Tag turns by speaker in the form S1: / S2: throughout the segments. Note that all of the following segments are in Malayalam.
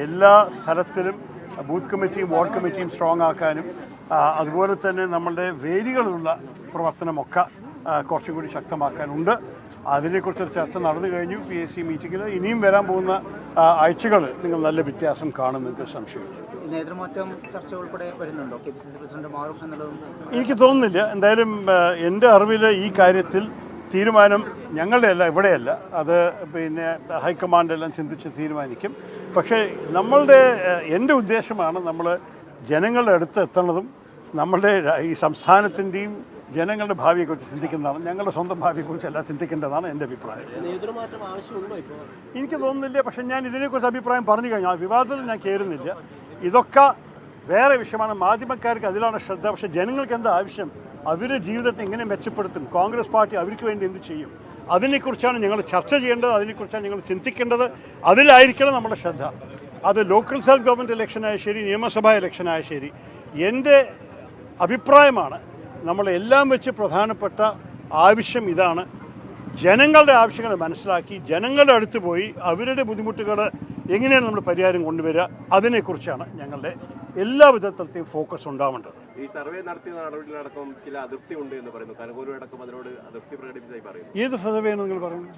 S1: എല്ലാ സ്ഥലത്തിലും ബൂത്ത് കമ്മിറ്റിയും വാർഡ് കമ്മിറ്റിയും സ്ട്രോങ് ആക്കാനും അതുപോലെ തന്നെ നമ്മളുടെ വേദികളുള്ള പ്രവർത്തനമൊക്കെ കുറച്ചും കൂടി ശക്തമാക്കാനുണ്ട്. അതിനെക്കുറിച്ചൊരു ചർച്ച നടന്നു കഴിഞ്ഞു PAC മീറ്റിങ്ങിൽ. ഇനിയും വരാൻ പോകുന്ന ആഴ്ചകൾ നിങ്ങൾ നല്ല വ്യത്യാസം കാണും, നിങ്ങൾക്ക് സംശയമില്ല.
S2: നേതൃമാറ്റം ചർച്ച ഉൾപ്പെടെ വരുന്നുണ്ടോ? KPCC പ്രസിഡന്റ് മാറും എന്നുള്ളതും
S1: എനിക്ക് തോന്നുന്നില്ല. എന്തായാലും എൻ്റെ അറിവിൽ ഈ കാര്യത്തിൽ തീരുമാനം ഞങ്ങളുടെ അല്ല, ഇവിടെയല്ല, അത് പിന്നെ ഹൈക്കമാൻഡെല്ലാം ചിന്തിച്ച് തീരുമാനിക്കും. പക്ഷേ എൻ്റെ ഉദ്ദേശമാണ് നമ്മൾ ജനങ്ങളുടെ അടുത്ത് എത്തുന്നതും നമ്മളുടെ ഈ സംസ്ഥാനത്തിൻ്റെയും ജനങ്ങളുടെ ഭാവിയെക്കുറിച്ച് ചിന്തിക്കുന്നതാണ്. ഞങ്ങളുടെ സ്വന്തം ഭാവിയെക്കുറിച്ചല്ല ചിന്തിക്കേണ്ടതാണ് എൻ്റെ അഭിപ്രായം. എനിക്ക് തോന്നുന്നില്ല. പക്ഷേ ഞാൻ ഇതിനെക്കുറിച്ച് അഭിപ്രായം പറഞ്ഞു കഴിഞ്ഞാൽ വിവാദത്തിൽ ഞാൻ കയറുന്നില്ല. ഇതൊക്കെ വേറെ വിഷയമാണ്. മാധ്യമക്കാർക്ക് അതിലാണ് ശ്രദ്ധ. പക്ഷേ ജനങ്ങൾക്ക് എന്താ ആവശ്യം? അവരുടെ ജീവിതത്തെ എങ്ങനെ മെച്ചപ്പെടുത്തും? കോൺഗ്രസ് പാർട്ടി അവർക്ക് വേണ്ടി എന്ത് ചെയ്യും? അതിനെക്കുറിച്ചാണ് ഞങ്ങൾ ചർച്ച ചെയ്യേണ്ടത്, അതിനെക്കുറിച്ചാണ് ഞങ്ങൾ ചിന്തിക്കേണ്ടത്. അതിലായിരിക്കണം നമ്മുടെ ശ്രദ്ധ. അത് ലോക്കൽ സെൽഫ് ഗവൺമെൻറ് ഇലക്ഷനായ ശരി, നിയമസഭാ ഇലക്ഷനായ ശരി, എൻ്റെ അഭിപ്രായമാണ് നമ്മളെല്ലാം വെച്ച് പ്രധാനപ്പെട്ട ആവശ്യം ഇതാണ്. ജനങ്ങളുടെ ആവശ്യങ്ങൾ മനസ്സിലാക്കി ജനങ്ങളുടെ അടുത്ത് പോയി അവരുടെ ബുദ്ധിമുട്ടുകൾ എങ്ങനെയാണ് നമ്മൾ പരിഹാരം കൊണ്ടുവരിക, അതിനെക്കുറിച്ചാണ് ഞങ്ങളുടെ എല്ലാ വിധത്തിലത്തെയും ഫോക്കസ് ഉണ്ടാവേണ്ടത്.
S3: ഈ സർവേ നടത്തിയ നടപടികളടക്കം ചില അതൃപ്തി ഉണ്ട് എന്ന് പറയുന്നു. കനകൂരു അടക്കം അതിനോട് അതൃപ്തി പ്രകടിപ്പിച്ചതായി പറയുന്നു.
S1: ഏത് സർവേ ആണ് നിങ്ങൾ പറയുന്നത്?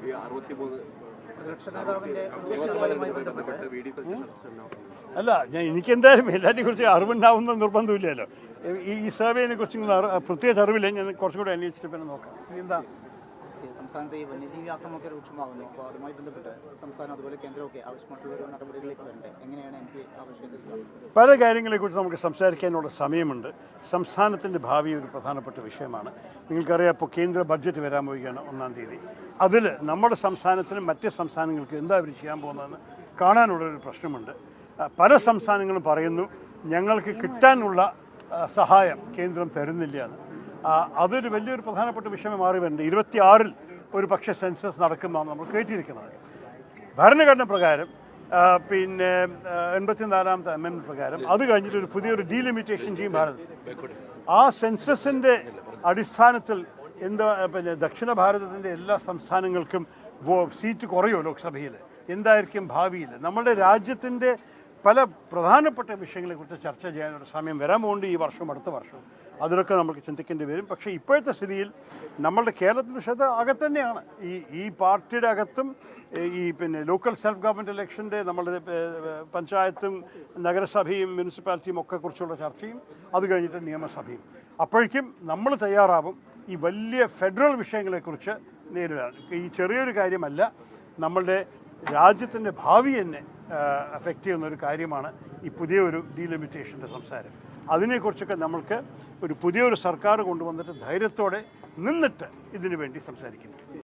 S3: ഈ 63
S1: അല്ല, എനിക്കെന്തായാലും എല്ലാറ്റിനെ കുറിച്ച് അറിവുണ്ടാവുന്ന നിർബന്ധമില്ലല്ലോ. ഈ സർവേനെ കുറിച്ച് പ്രത്യേകിച്ച് അറിവില്ല. ഞാൻ കുറച്ചും കൂടെ അന്വേഷിച്ചിട്ട് പിന്നെ നോക്കാം. എന്താ
S2: സംസ്ഥാനത്ത് ഈ വന്യജീവി ആക്രമണമൊക്കെ രൂക്ഷമാകുന്നു. അപ്പോൾ അതുമായി ബന്ധപ്പെട്ട് സംസ്ഥാനം അതുപോലെ കേന്ദ്രമൊക്കെ ആവശ്യമായിട്ടുള്ള ഓരോ നടപടികളിലേക്ക് വരണ്ടേ? എങ്ങനെയാണ് MP ആവശ്യം?
S1: പല കാര്യങ്ങളെക്കുറിച്ച് നമുക്ക് സംസാരിക്കാനുള്ള സമയമുണ്ട്. സംസ്ഥാനത്തിൻ്റെ ഭാവി ഒരു പ്രധാനപ്പെട്ട വിഷയമാണ്. നിങ്ങൾക്കറിയാം, ഇപ്പോൾ കേന്ദ്ര ബഡ്ജറ്റ് വരാൻ പോവുകയാണ് 1-ാം തീയതി. അതിൽ നമ്മുടെ സംസ്ഥാനത്തിനും മറ്റ് സംസ്ഥാനങ്ങൾക്ക് എന്താ അവർ ചെയ്യാൻ പോകുന്നതെന്ന് കാണാനുള്ളൊരു പ്രശ്നമുണ്ട്. പല സംസ്ഥാനങ്ങളും പറയുന്നു ഞങ്ങൾക്ക് കിട്ടാനുള്ള സഹായം കേന്ദ്രം തരുന്നില്ല എന്ന്. അതൊരു വലിയൊരു പ്രധാനപ്പെട്ട വിഷയമായി മാറി വരുന്നുണ്ട്. 26-ൽ ഒരു പക്ഷേ സെൻസസ് നടക്കുമെന്നാണ് നമ്മൾ കേട്ടിരിക്കുന്നത്. ഭരണഘടന പ്രകാരം പിന്നെ 84ാമത്തെ അമെൻമെൻറ്റ് പ്രകാരം അത് കഴിഞ്ഞിട്ട് ഒരു പുതിയൊരു ഡീലിമിറ്റേഷൻ ചെയ്യും ഭാരതത്തിൽ. ആ സെൻസസിൻ്റെ അടിസ്ഥാനത്തിൽ എന്താ പിന്നെ ദക്ഷിണ ഭാരതത്തിൻ്റെ എല്ലാ സംസ്ഥാനങ്ങൾക്കും സീറ്റ് കുറയോ ലോക്സഭയിൽ? എന്തായിരിക്കും ഭാവിയിൽ? നമ്മുടെ രാജ്യത്തിൻ്റെ പല പ്രധാനപ്പെട്ട വിഷയങ്ങളെക്കുറിച്ച് ചർച്ച ചെയ്യാനൊരു സമയം വരാൻ പോകുന്നുണ്ട് ഈ വർഷം, അടുത്ത വർഷം. അതിലൊക്കെ നമുക്ക് ചിന്തിക്കേണ്ടി വരും. പക്ഷേ ഇപ്പോഴത്തെ സ്ഥിതിയിൽ നമ്മളുടെ കേരളത്തിൻ്റെ ശ്രദ്ധ അകത്തന്നെയാണ്. ഈ പാർട്ടിയുടെ അകത്തും ഈ പിന്നെ ലോക്കൽ സെൽഫ് ഗവൺമെൻറ് ഇലക്ഷൻ്റെ നമ്മളുടെ പഞ്ചായത്തും നഗരസഭയും മുനിസിപ്പാലിറ്റിയും ഒക്കെ കുറിച്ചുള്ള ചർച്ചയും അത് കഴിഞ്ഞിട്ട് നിയമസഭയും. അപ്പോഴേക്കും നമ്മൾ തയ്യാറാവും ഈ വലിയ ഫെഡറൽ വിഷയങ്ങളെക്കുറിച്ച് നേരിടാൻ. ഈ ചെറിയൊരു കാര്യമല്ല, നമ്മളുടെ രാജ്യത്തിൻ്റെ ഭാവി തന്നെ അഫക്റ്റ് ചെയ്യുന്നൊരു കാര്യമാണ് ഈ പുതിയൊരു ഡീലിമിറ്റേഷൻ്റെ സംസാരം. അതിനെക്കുറിച്ചൊക്കെ നമ്മൾക്ക് ഒരു പുതിയൊരു സർക്കാർ കൊണ്ടുവന്നിട്ട് ധൈര്യത്തോടെ നിന്നിട്ട് ഇതിനു വേണ്ടി സംസാരിക്കുന്നു.